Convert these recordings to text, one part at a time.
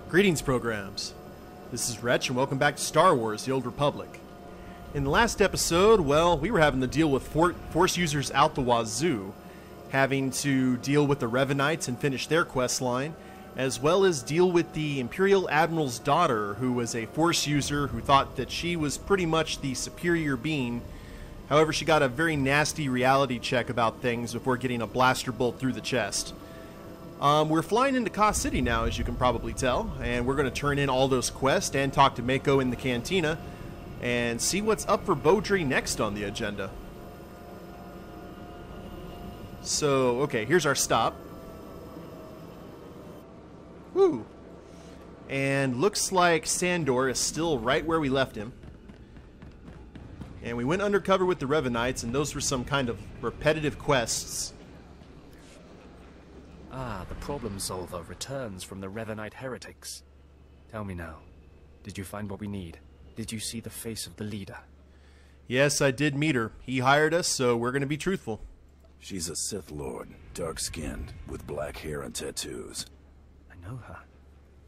Greetings, programs. This is Wretch, and welcome back to Star Wars: The Old Republic. In the last episode, well, we were having to deal with Force users out the wazoo, having to deal with the Revenites and finish their quest line, as well as deal with the Imperial Admiral's daughter, who was a Force user who thought that she was pretty much the superior being. However, she got a very nasty reality check about things before getting a blaster bolt through the chest. We're flying into Ka City now, as you can probably tell, and we're going to turn in all those quests and talk to Mako in the cantina and see what's up for Bowdre next on the agenda. So, okay, here's our stop. Woo! And looks like Sandor is still right where we left him. And we went undercover with the Revenites, and those were some kind of repetitive quests. Ah, the problem solver returns from the Revenite heretics. Tell me now, did you find what we need? Did you see the face of the leader? Yes, I did meet her. He hired us, so we're going to be truthful. She's a Sith Lord, dark-skinned, with black hair and tattoos. I know her.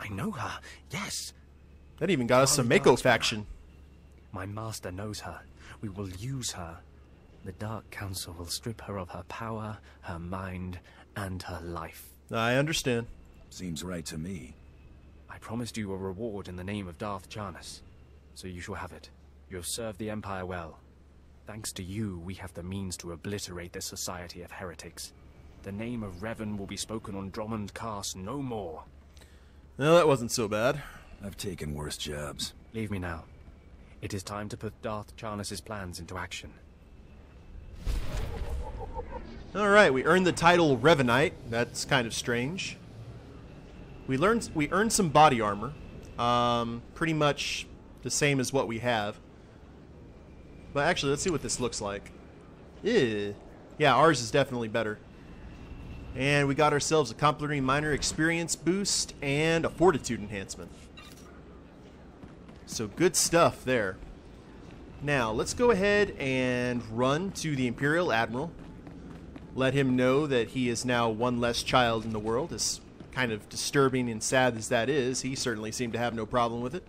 I know her, yes! That even got us some Mako faction. My master knows her. We will use her. The Dark Council will strip her of her power, her mind, and her life. I understand. Seems right to me. I promised you a reward in the name of Darth Charnas, so you shall have it. You have served the Empire well. Thanks to you, we have the means to obliterate this society of heretics. The name of Revan will be spoken on Drummond Cast no more. No, that wasn't so bad. I've taken worse jobs. Leave me now. It is time to put Darth Charnas' plans into action. Alright, we earned the title Revenite. That's kind of strange. We earned some body armor. Pretty much the same as what we have. But actually, let's see what this looks like. Ew. Yeah, ours is definitely better. And we got ourselves a complementary minor experience boost and a fortitude enhancement. So good stuff there. Now, let's go ahead and run to the Imperial Admiral. Let him know that he is now one less child in the world. As kind of disturbing and sad as that is, he certainly seemed to have no problem with it.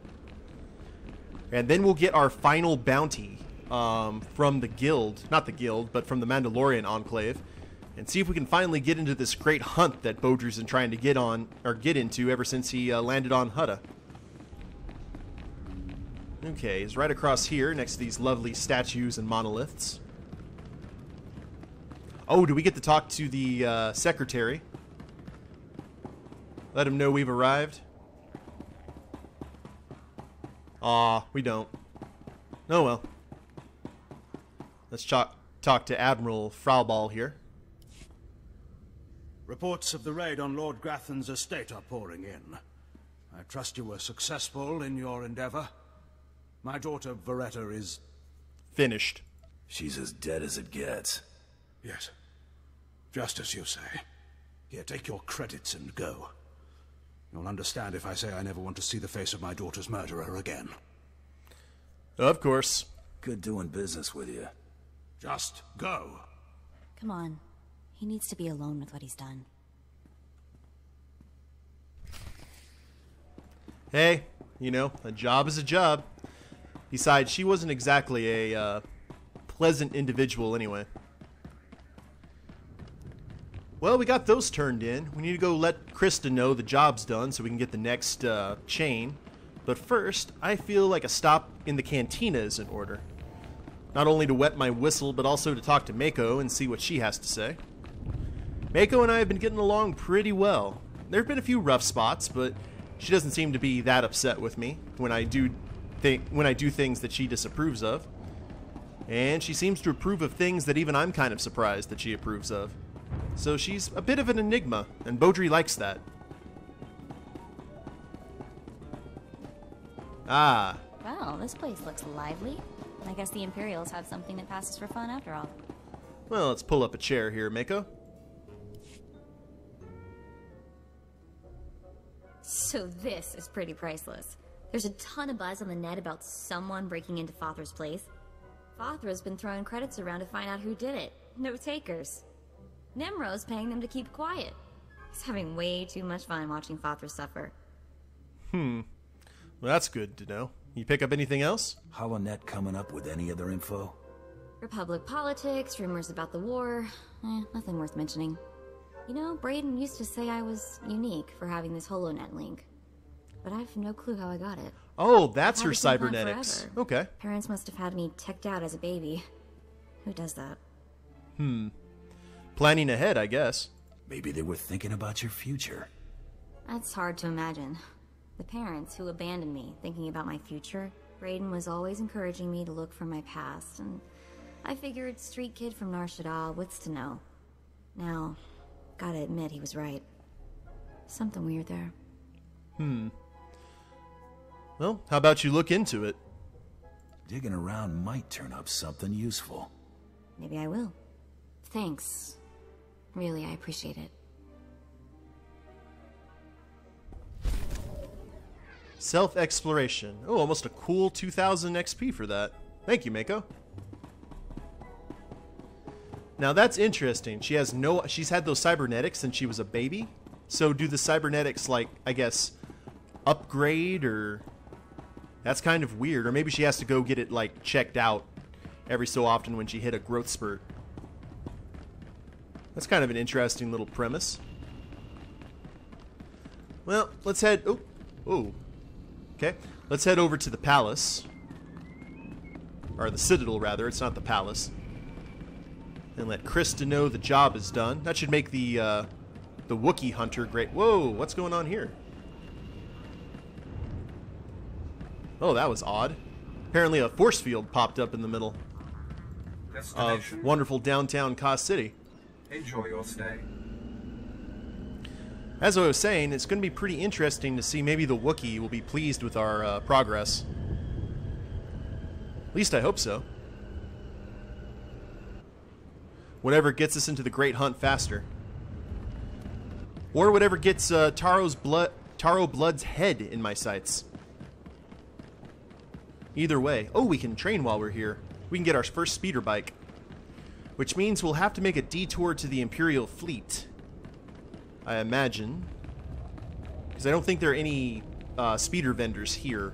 And then we'll get our final bounty from the guild, not the guild, but from the Mandalorian Enclave, and see if we can finally get into this great hunt that Bowdre's been trying to get into ever since he landed on Hutta. Okay, he's right across here next to these lovely statues and monoliths. Oh, do we get to talk to the secretary? Let him know we've arrived. Aw, we don't. Oh well. Let's talk to Admiral Fraubal here. Reports of the raid on Lord Grathan's estate are pouring in. I trust you were successful in your endeavor. My daughter, Veretta, is... finished. She's as dead as it gets. Yes. Just as you say. Here, take your credits and go. You'll understand if I say I never want to see the face of my daughter's murderer again. Of course. Good doing business with you. Just go. Come on. He needs to be alone with what he's done. Hey, you know, a job is a job. Besides, she wasn't exactly a pleasant individual anyway. Well, we got those turned in. We need to go let Krista know the job's done so we can get the next chain. But first, I feel like a stop in the cantina is in order. Not only to wet my whistle, but also to talk to Mako and see what she has to say. Mako and I have been getting along pretty well. There have been a few rough spots, but she doesn't seem to be that upset with me when I do things that she disapproves of. And she seems to approve of things that even I'm kind of surprised that she approves of. So she's a bit of an enigma, and Bowdre likes that. Ah. Well, this place looks lively. I guess the Imperials have something that passes for fun after all. Well, let's pull up a chair here, Mako. So this is pretty priceless. There's a ton of buzz on the net about someone breaking into Fothra's place. Fothra's been throwing credits around to find out who did it. No takers. Nimro's paying them to keep quiet. He's having way too much fun watching Fothra suffer. Well, that's good to know. You pick up anything else? HoloNet coming up with any other info? Republic politics, rumors about the war. Nothing worth mentioning. You know, Braden used to say I was unique for having this HoloNet link. But I have no clue how I got it. Oh, that's her I've had it on cybernetics. forever. Okay. Parents must have had me teched out as a baby. Who does that? Planning ahead, I guess. Maybe they were thinking about your future. That's hard to imagine. The parents who abandoned me, thinking about my future, Braden was always encouraging me to look for my past, and I figured street kid from Nar Shaddaa, what's to know? Now, gotta admit he was right. Something weird there. Well, how about you look into it? Digging around might turn up something useful. Maybe I will. Thanks. Really, I appreciate it. Self-exploration. Oh, almost a cool 2,000 XP for that. Thank you, Mako. Now that's interesting. She's had those cybernetics since she was a baby. So do the cybernetics, like, I guess, upgrade, or... That's kind of weird. Or maybe she has to go get it, like, checked out every so often when she hit a growth spurt. That's kind of an interesting little premise. Well, let's head... Oh. Okay. Let's head over to the palace. Or the citadel, rather. It's not the palace. And let Krista know the job is done. That should make the Wookiee hunter great. Whoa, what's going on here? Oh, that was odd. Apparently a force field popped up in the middle of wonderful downtown Kos City. Enjoy your stay. As I was saying, it's going to be pretty interesting to see maybe the Wookiee will be pleased with our progress. At least I hope so. Whatever gets us into the Great Hunt faster. Or whatever gets Taro Blood's head in my sights. Either way. Oh, we can train while we're here. We can get our first speeder bike. Which means we'll have to make a detour to the Imperial fleet. I imagine. Because I don't think there are any speeder vendors here.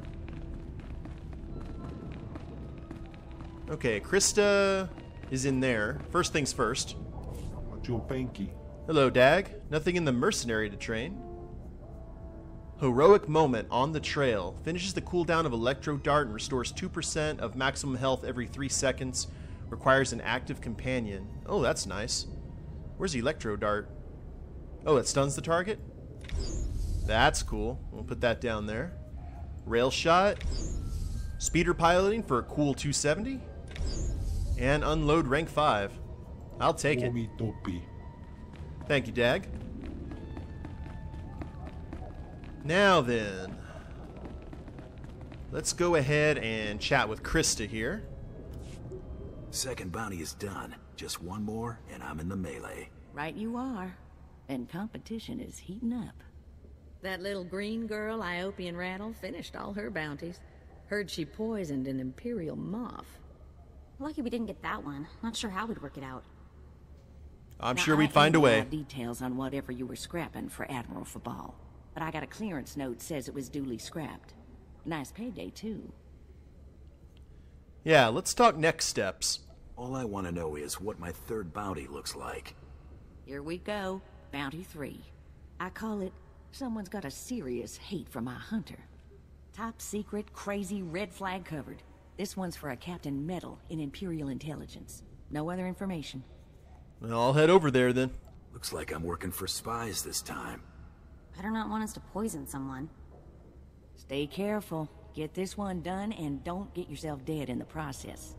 Okay, Krista is in there. First things first. Hello, Dag. Nothing in the mercenary to train. Heroic moment on the trail. Finishes the cooldown of Electro Dart and restores 2% of maximum health every 3 seconds. Requires an active companion. Oh, that's nice. Where's Electro Dart? Oh, it stuns the target? That's cool. We'll put that down there. Rail shot. Speeder piloting for a cool 270. And unload rank 5. I'll take it. Thank you, Dag. Now then, let's go ahead and chat with Krista here. Second bounty is done. Just one more, and I'm in the melee. Right you are. And competition is heating up. That little green girl, Iopian Rattle, finished all her bounties. Heard she poisoned an Imperial moth. Lucky we didn't get that one. Not sure how we'd work it out. I'm Now, sure we'd I find a ain't way. got details on whatever you were scrapping for Admiral Fabal, but I got a clearance note says it was duly scrapped. Nice payday, too. Yeah, let's talk next steps. All I want to know is what my third bounty looks like. Here we go. Bounty 3. I call it, someone's got a serious hate for my hunter. Top secret, crazy, red flag covered. This one's for a Captain Meddler in Imperial Intelligence. No other information. Well, I'll head over there then. Looks like I'm working for spies this time. Better not want us to poison someone. Stay careful. Get this one done and don't get yourself dead in the process.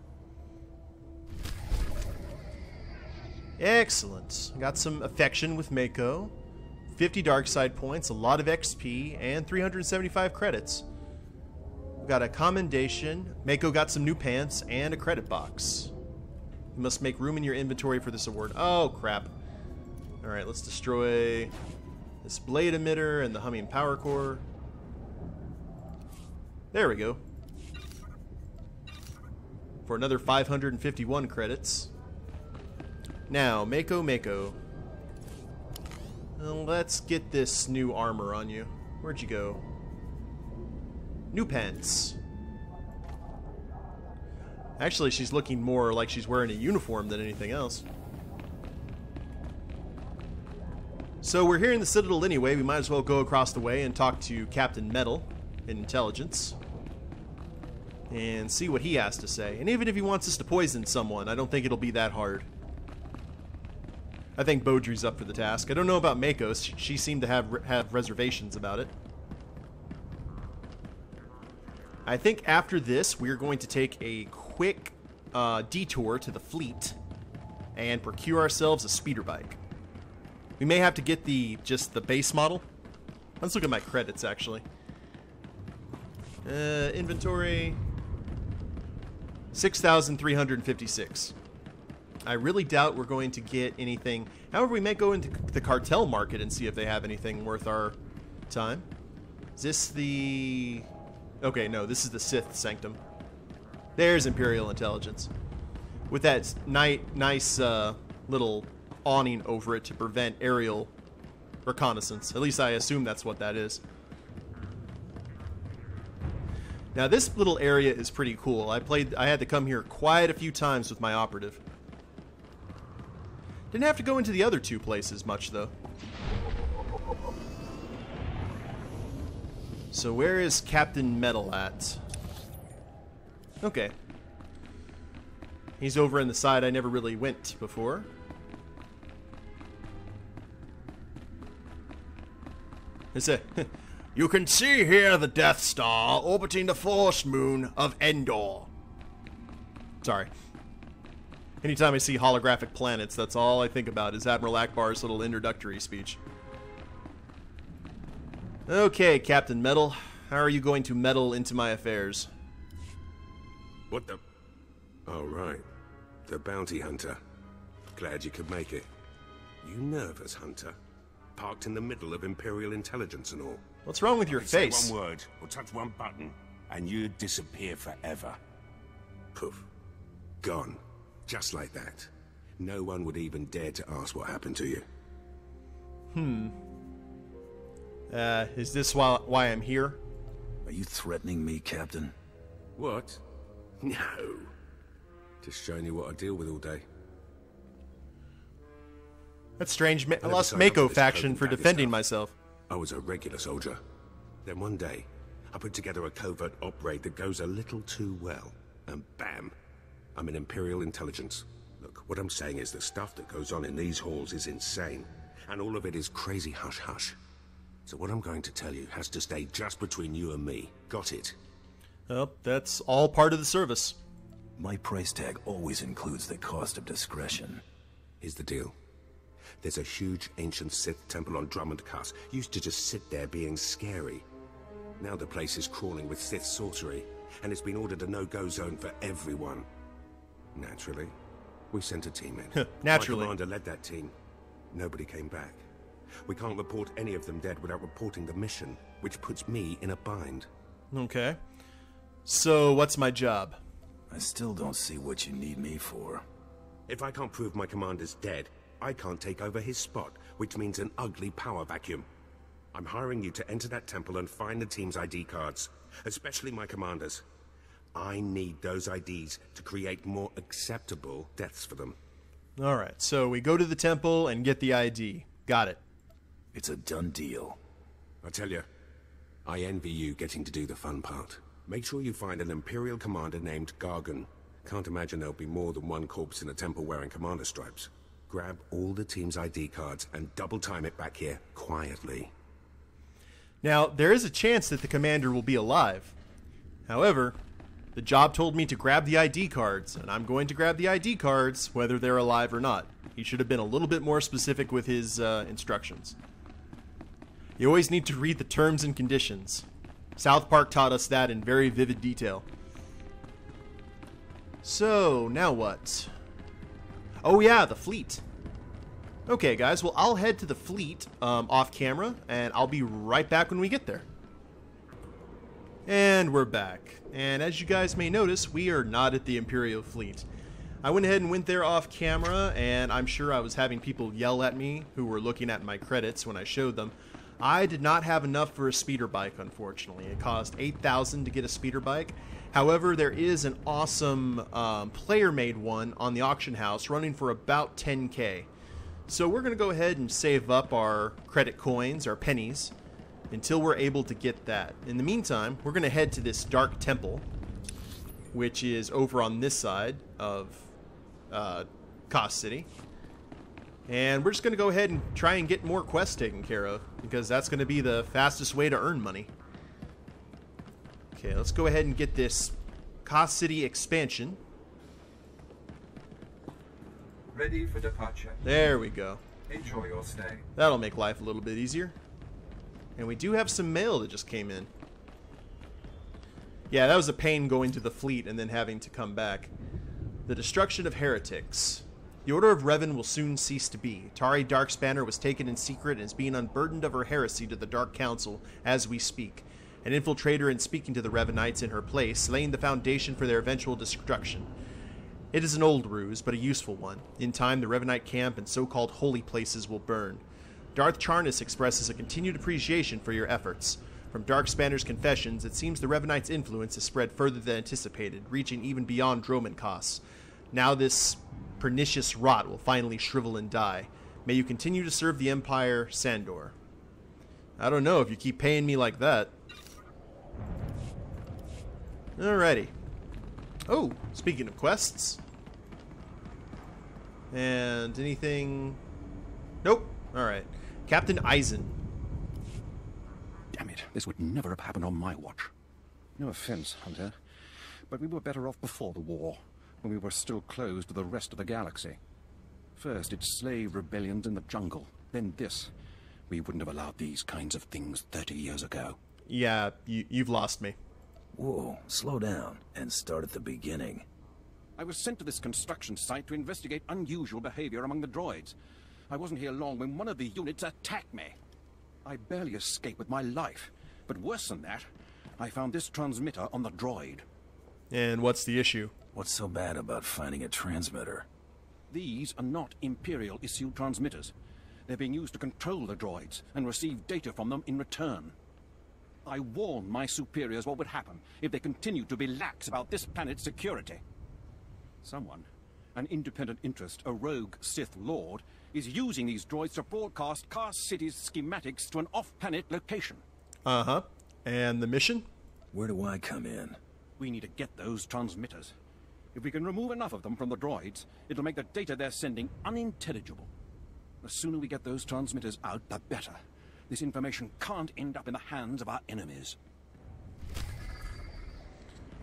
Excellent. Got some affection with Mako. 50 dark side points, a lot of XP, and 375 credits. We got a commendation. Mako got some new pants and a credit box. You must make room in your inventory for this award. Oh, crap. Alright, let's destroy this blade emitter and the humming power core. There we go. For another 551 credits. Now, Mako. Let's get this new armor on you. Where'd you go? New pants. Actually, she's looking more like she's wearing a uniform than anything else. So we're here in the Citadel anyway. We might as well go across the way and talk to Captain Meddler in Intelligence and see what he has to say. And even if he wants us to poison someone, I don't think it'll be that hard. I think Bowdre's up for the task. I don't know about Mako. She seemed to have reservations about it. I think after this, we're going to take a quick detour to the fleet and procure ourselves a speeder bike. We may have to get just the base model. Let's look at my credits, actually. Inventory. 6,356. I really doubt we're going to get anything. However, we may go into the cartel market and see if they have anything worth our time. Is this the... Okay, no, this is the Sith Sanctum. There's Imperial Intelligence. With that nice little awning over it to prevent aerial reconnaissance. At least I assume that's what that is. Now this little area is pretty cool. I had to come here quite a few times with my operative. Didn't have to go into the other two places much though. So where is Captain Meddler at? Okay. He's over in the side I never really went before. It's a... You can see here the Death Star orbiting the forest moon of Endor. Sorry. Anytime I see holographic planets, that's all I think about is Admiral Akbar's little introductory speech. Okay, Captain Meddler. How are you going to meddle into my affairs? What the... Oh, right. The bounty hunter. Glad you could make it. You nervous, Hunter? Parked in the middle of Imperial Intelligence and all. What's wrong with your face? Say one word, or touch one button, and you'd disappear forever. Poof. Gone. Just like that. No one would even dare to ask what happened to you. Is this why I'm here? Are you threatening me, Captain? What? No. Just showing you what I deal with all day. That's strange. I lost Mako faction for defending myself. I was a regular soldier. Then one day, I put together a covert op raid that goes a little too well. And bam, I'm in Imperial Intelligence. Look, what I'm saying is the stuff that goes on in these halls is insane. And all of it is crazy hush-hush. So what I'm going to tell you has to stay just between you and me. Got it? Well, that's all part of the service. My price tag always includes the cost of discretion. Here's the deal. There's a huge ancient Sith temple on Drummond Cuss. Used to just sit there being scary. Now the place is crawling with Sith sorcery, and it's been ordered a no-go zone for everyone. Naturally, we sent a team in. Naturally. My commander led that team. Nobody came back. We can't report any of them dead without reporting the mission, which puts me in a bind. Okay. So, what's my job? I still don't see what you need me for. If I can't prove my commander's dead, I can't take over his spot, which means an ugly power vacuum. I'm hiring you to enter that temple and find the team's ID cards, especially my commander's. I need those IDs to create more acceptable deaths for them. Alright, so we go to the temple and get the ID. Got it. It's a done deal. I tell you, I envy you getting to do the fun part. Make sure you find an Imperial commander named Gargan. Can't imagine there'll be more than one corpse in a temple wearing commander stripes. Grab all the team's ID cards and double time it back here, quietly. Now, there is a chance that the commander will be alive. However, the job told me to grab the ID cards, and I'm going to grab the ID cards whether they're alive or not. He should have been a little bit more specific with his instructions. You always need to read the terms and conditions. South Park taught us that in very vivid detail. So, now what? Oh yeah, the fleet. Okay guys, well I'll head to the fleet off camera, and I'll be right back when we get there. And we're back. And as you guys may notice, we are not at the Imperial fleet. I went ahead and went there off camera, and I'm sure I was having people yell at me who were looking at my credits when I showed them. I did not have enough for a speeder bike, unfortunately. It cost 8,000 to get a speeder bike. However, there is an awesome player-made one on the auction house running for about 10k. So we're going to go ahead and save up our credit coins, our pennies, until we're able to get that. In the meantime, we're going to head to this Dark Temple, which is over on this side of Cost City. And we're just going to go ahead and try and get more quests taken care of, because that's going to be the fastest way to earn money. Okay, let's go ahead and get this Cost City expansion. Ready for departure. There we go. Enjoy your stay. That'll make life a little bit easier. And we do have some mail that just came in. Yeah, that was a pain going to the fleet and then having to come back. The destruction of heretics. The Order of Revan will soon cease to be. Tari Darkspanner was taken in secret and is being unburdened of her heresy to the Dark Council as we speak. An infiltrator in speaking to the Revanites in her place, laying the foundation for their eventual destruction. It is an old ruse, but a useful one. In time, the Revanite camp and so-called holy places will burn. Darth Charnas expresses a continued appreciation for your efforts. From Darkspanner's confessions, it seems the Revanites' influence has spread further than anticipated, reaching even beyond Dromenkos. Now this pernicious rot will finally shrivel and die. May you continue to serve the Empire, Sandor. I don't know if you keep paying me like that. Alrighty. Oh, speaking of quests. And anything... Nope. Alright. Captain Eisen. Damn it, this would never have happened on my watch. No offense, Hunter, but we were better off before the war, when we were still closed to the rest of the galaxy. First, it's slave rebellions in the jungle, then this. We wouldn't have allowed these kinds of things 30 years ago. Yeah, you've lost me. Whoa, slow down and start at the beginning. I was sent to this construction site to investigate unusual behavior among the droids. I wasn't here long when one of the units attacked me. I barely escaped with my life, but worse than that, I found this transmitter on the droid. And what's the issue? What's so bad about finding a transmitter? These are not Imperial-issued transmitters. They're being used to control the droids and receive data from them in return. I warned my superiors what would happen if they continued to be lax about this planet's security. Someone, an independent interest, a rogue Sith Lord, is using these droids to broadcast Cost City's schematics to an off-planet location. Uh-huh. And the mission? Where do I come in? We need to get those transmitters. If we can remove enough of them from the droids, it'll make the data they're sending unintelligible. The sooner we get those transmitters out, the better. This information can't end up in the hands of our enemies.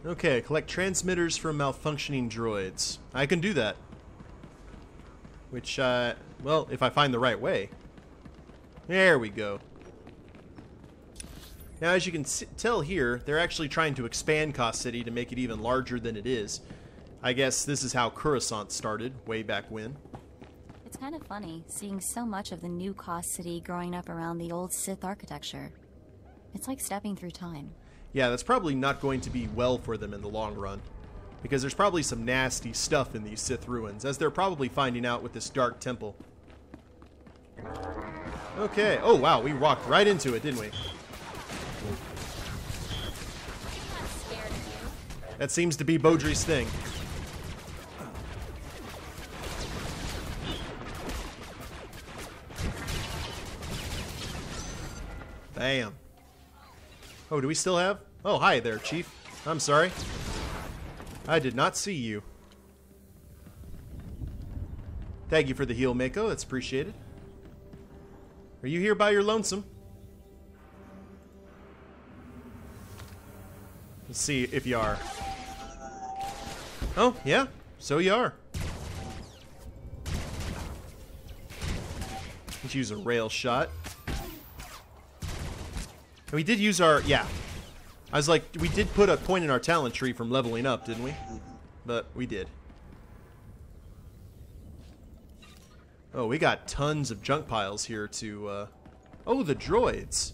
Okay, collect transmitters from malfunctioning droids. I can do that. Which, well, if I find the right way. There we go. Now, as you can tell here, they're actually trying to expand Cost City to make it even larger than it is. I guess this is how Coruscant started, way back when. It's kind of funny, seeing so much of the new Cost City growing up around the old Sith architecture. It's like stepping through time. Yeah, that's probably not going to be well for them in the long run. Because there's probably some nasty stuff in these Sith ruins, as they're probably finding out with this Dark Temple. Okay. Oh, wow, we walked right into it, didn't we? That seems to be Bowdre's thing. Bam. Oh, do we still have? Oh, hi there, Chief. I'm sorry. I did not see you. Thank you for the heal, Mako. That's appreciated. Are you here by your lonesome? Let's see if you are. Oh, yeah. So you are. Let's use a rail shot. And we did use our... Yeah. I was like, we did put a point in our talent tree from leveling up, didn't we? But we did. Oh, we got tons of junk piles here to... Oh, the droids.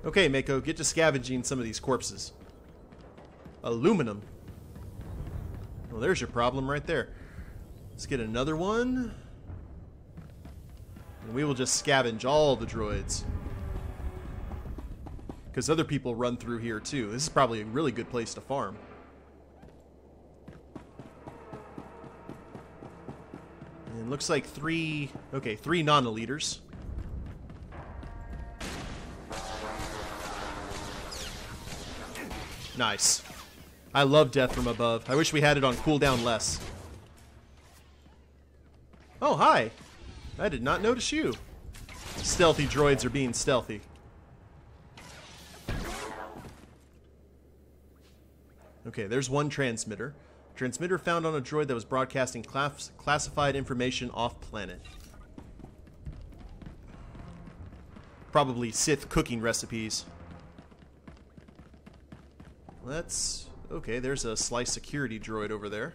Okay, Mako, get to scavenging some of these corpses. Aluminum. Well, there's your problem right there. Let's get another one. And we will just scavenge all the droids. because other people run through here too. This is probably a really good place to farm. And looks like three non-eliters. Nice. I love death from above. I wish we had it on cooldown less. Oh, hi. I did not notice you. Stealthy droids are being stealthy. Okay, there's one transmitter. Transmitter found on a droid that was broadcasting classified information off-planet. Probably Sith cooking recipes. Let's... Okay, there's a slice security droid over there.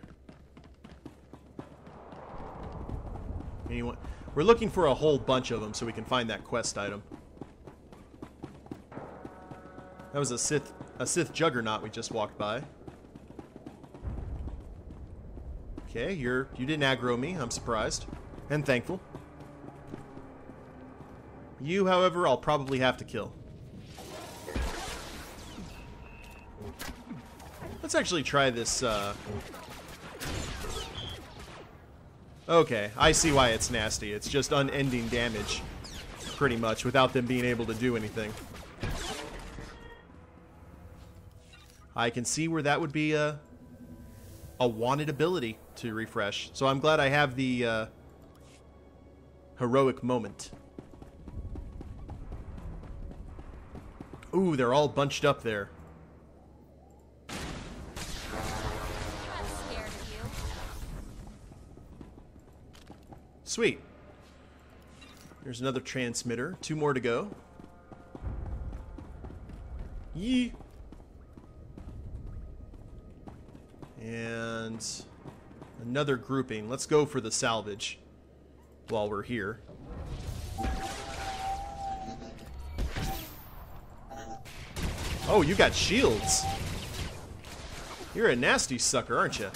Anyone? We're looking for a whole bunch of them so we can find that quest item. That was a Sith juggernaut we just walked by. Okay, you didn't aggro me. I'm surprised and thankful. You, however, I'll probably have to kill. Let's actually try this, Okay, I see why it's nasty. It's just unending damage, pretty much, without them being able to do anything. I can see where that would be a wanted ability to refresh. So I'm glad I have the heroic moment. Ooh, they're all bunched up there. Sweet. There's another transmitter. 2 more to go. Yee. And another grouping. Let's go for the salvage while we're here. Oh, you got shields. You're a nasty sucker, aren't you?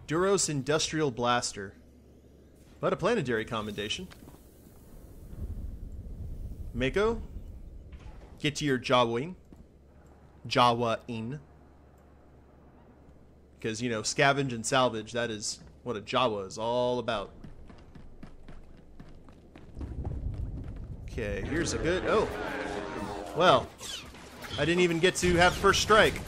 Duros Industrial Blaster. But a planetary commendation. Mako, get to your Jawa-ing. Because, you know, scavenge and salvage, that is what a Jawa is all about. Okay, here's a good... Oh! Well, I didn't even get to have first strike.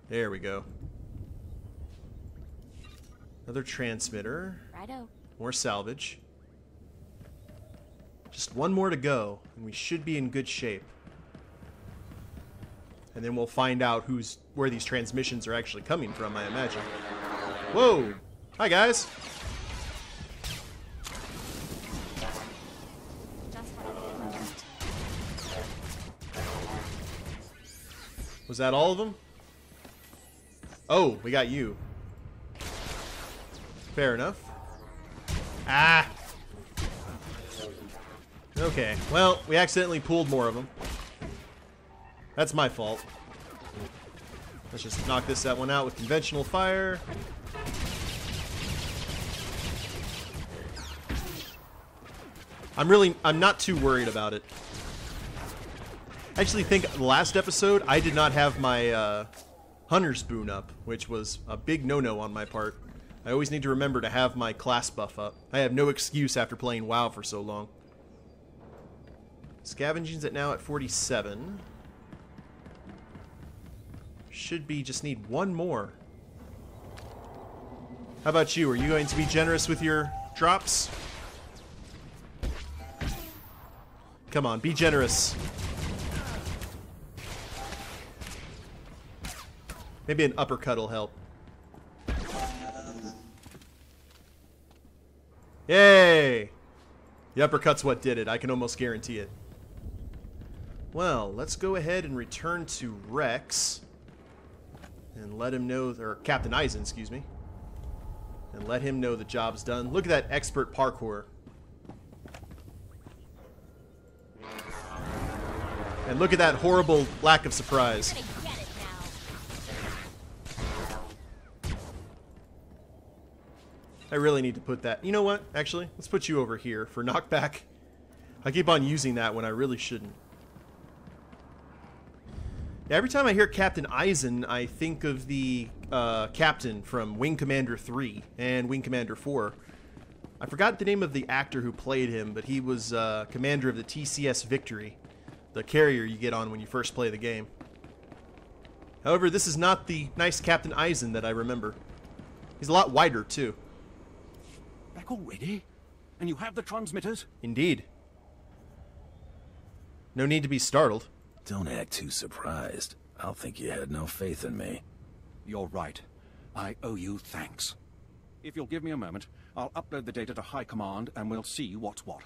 There we go. Another transmitter. Righto. More salvage. Just one more to go, and we should be in good shape. And then we'll find out where these transmissions are actually coming from, I imagine. Whoa! Hi, guys! Was that all of them? Oh, we got you. Fair enough. Ah! Okay, well, we accidentally pulled more of them. That's my fault. Let's just knock that one out with conventional fire. I'm not too worried about it. I actually think the last episode, I did not have my Hunter's Boon up, which was a big no-no on my part. I always need to remember to have my class buff up. I have no excuse after playing WoW for so long. Scavenging's now at 47. Should be, just need one more. How about you? Are you going to be generous with your drops? Come on, be generous. Maybe an uppercut will help. Yay! The uppercut's what did it. I can almost guarantee it. Well, let's go ahead and return to Rex. And let him know, or Captain Eisen, excuse me. And let him know the job's done. Look at that expert parkour. And look at that horrible lack of surprise. I really need to put that. You know what? Actually, let's put you over here for knockback. I keep on using that when I really shouldn't. Every time I hear Captain Eisen, I think of the captain from Wing Commander 3 and Wing Commander 4. I forgot the name of the actor who played him, but he was commander of the TCS Victory, the carrier you get on when you first play the game. However, this is not the nice Captain Eisen that I remember. He's a lot wider, too. Back already? And you have the transmitters? Indeed. No need to be startled. Don't act too surprised. I'll think you had no faith in me. You're right. I owe you thanks. If you'll give me a moment, I'll upload the data to High Command and we'll see what's what.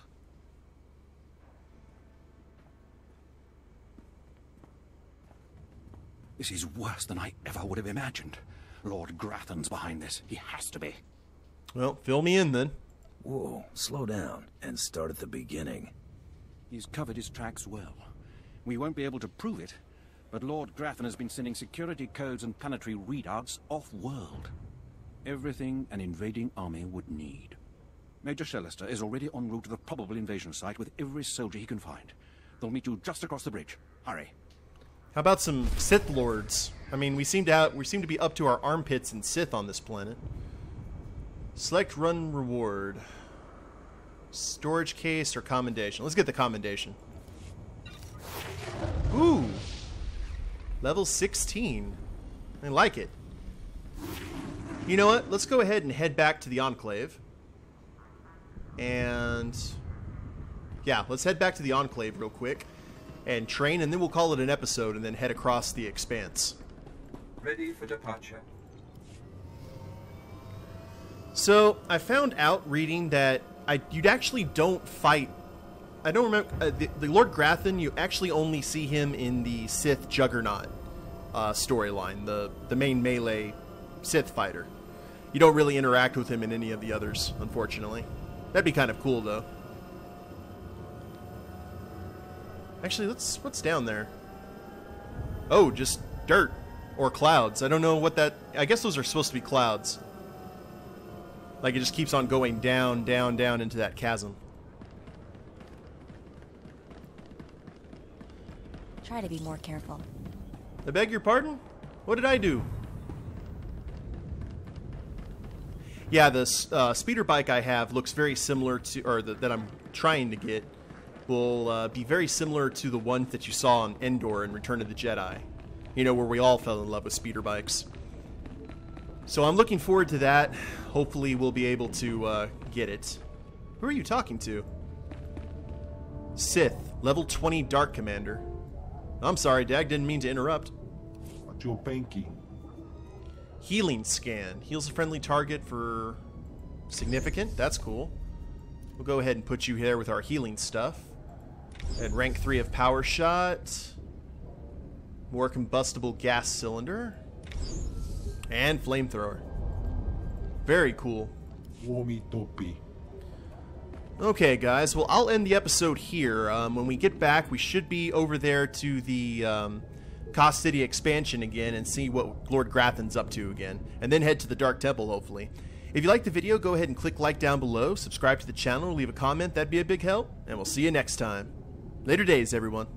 This is worse than I ever would have imagined. Lord Grathan's behind this. He has to be. Well, fill me in then. Whoa, slow down and start at the beginning. He's covered his tracks well. We won't be able to prove it, but Lord Grathan has been sending security codes and planetary readouts off-world. Everything an invading army would need. Major Shellister is already en route to the probable invasion site with every soldier he can find. They'll meet you just across the bridge. Hurry. How about some Sith Lords? I mean, we seem to be up to our armpits in Sith on this planet. Select run reward. Storage case or commendation. Let's get the commendation. Ooh. Level 16. I like it. You know what? Let's go ahead and head back to the Enclave. And yeah, let's head back to the Enclave real quick and train, and then we'll call it an episode and then head across the Expanse. Ready for departure. So, I found out reading that you actually don't fight. I don't remember. The Lord Grathan, you actually only see him in the Sith Juggernaut storyline, the main melee Sith fighter. You don't really interact with him in any of the others, unfortunately. That'd be kind of cool, though. Actually, what's down there? Oh, just dirt. Or clouds. I don't know what that... I guess those are supposed to be clouds. Like, it just keeps on going down, down, down into that chasm. Try to be more careful. I beg your pardon? What did I do? Yeah, the speeder bike I have looks very similar to... or that I'm trying to get will be very similar to the one that you saw on Endor in Return of the Jedi. You know, where we all fell in love with speeder bikes. So I'm looking forward to that. Hopefully we'll be able to get it. Who are you talking to? Sith, level 20 Dark Commander. I'm sorry, Dag, didn't mean to interrupt. What's your pinky? Healing scan. Heals a friendly target for significant. That's cool. We'll go ahead and put you here with our healing stuff. And rank 3 of Power Shot. More combustible gas cylinder. And flamethrower. Very cool. Warmy topi. Okay, guys. Well, I'll end the episode here. When we get back, we should be over there to the Cost City expansion again and see what Lord Grathan's up to again. And then head to the Dark Temple, hopefully. If you liked the video, go ahead and click like down below. Subscribe to the channel, leave a comment. That'd be a big help. And we'll see you next time. Later days, everyone.